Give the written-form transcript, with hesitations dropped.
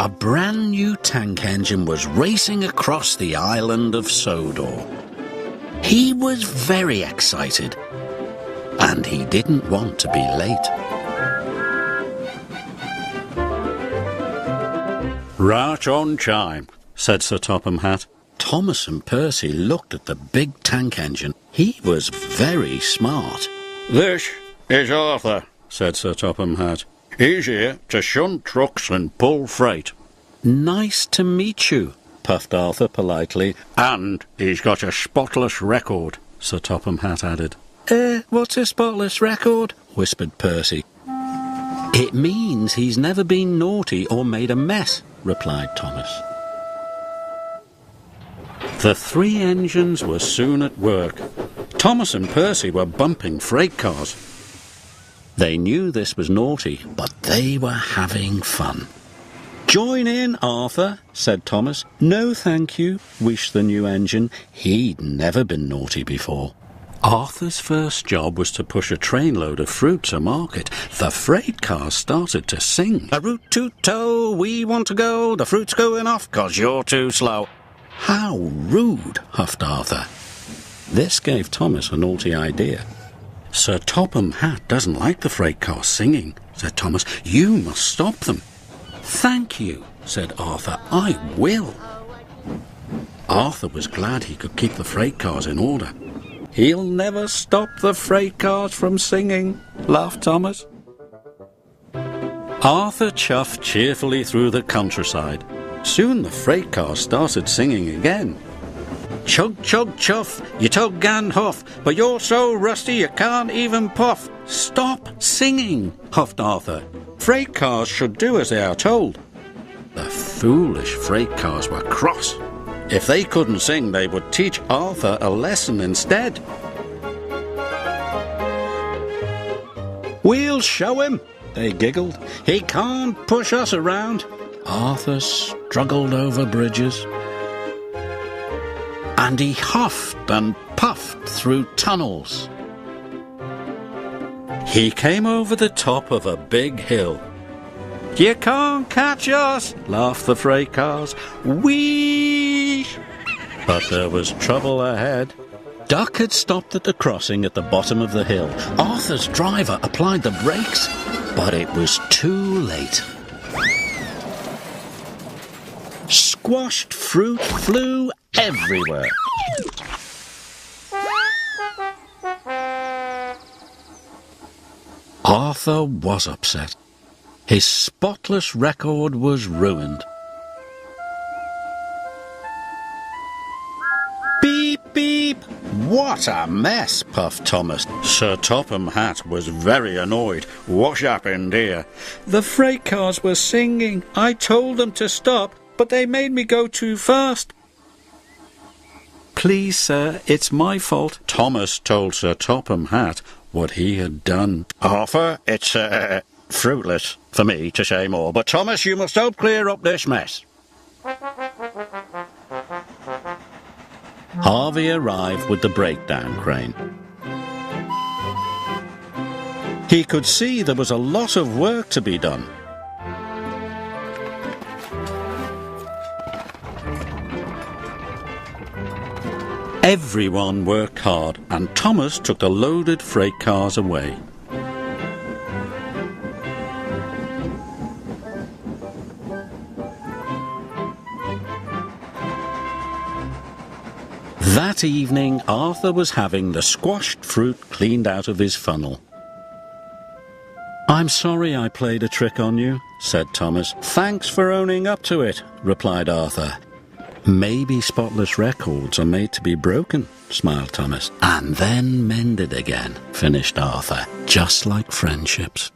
A brand new tank engine was racing across the island of Sodor. He was very excited, and he didn't want to be late. Right on time, said Sir Topham Hatt. Thomas and Percy looked at the big tank engine. He was very smart. This is Arthur, said Sir Topham Hatt. He's here to shunt trucks and pull freight. Nice to meet you, puffed Arthur politely. And he's got a spotless record, Sir Topham Hatt added. What's a spotless record? Whispered Percy. It means he's never been naughty or made a mess, replied Thomas. The three engines were soon at work. Thomas and Percy were bumping freight cars. They knew this was naughty, but they were having fun. Join in, Arthur, said Thomas. No, thank you, wished the new engine. He'd never been naughty before. Arthur's first job was to push a trainload of fruit to market. The freight cars started to sing. A root to tow, we want to go. The fruit's going off 'cause you're too slow. How rude, huffed Arthur. This gave Thomas a naughty idea. Sir Topham Hatt doesn't like the freight cars singing, said Thomas. You must stop them. Thank you, said Arthur. I will. Arthur was glad he could keep the freight cars in order. He'll never stop the freight cars from singing, laughed Thomas. Arthur chuffed cheerfully through the countryside. Soon the freight cars started singing again. Chug, chug, chuff, you tug and huff, but you're so rusty you can't even puff. Stop singing, huffed Arthur. Freight cars should do as they are told. The foolish freight cars were cross. If they couldn't sing, they would teach Arthur a lesson instead. We'll show him, they giggled. He can't push us around. Arthur struggled over bridges, and he huffed and puffed through tunnels. He came over the top of a big hill. You can't catch us, laughed the freight cars. Whee! But there was trouble ahead. Duck had stopped at the crossing at the bottom of the hill. Arthur's driver applied the brakes, but it was too late. Squashed fruit flew everywhere. Arthur was upset. His spotless record was ruined. Beep, beep! What a mess, puffed Thomas. Sir Topham Hatt was very annoyed. What's happened here? The freight cars were singing. I told them to stop, but they made me go too fast. Please, sir, it's my fault. Thomas told Sir Topham Hatt what he had done. Arthur, it's fruitless for me to say more, but Thomas, you must help clear up this mess. Harvey arrived with the breakdown crane. He could see there was a lot of work to be done. Everyone worked hard, and Thomas took the loaded freight cars away. That evening, Arthur was having the squashed fruit cleaned out of his funnel. I'm sorry I played a trick on you, said Thomas. Thanks for owning up to it, replied Arthur. Maybe spotless records are made to be broken, smiled Thomas. And then mended again, finished Arthur, just like friendships.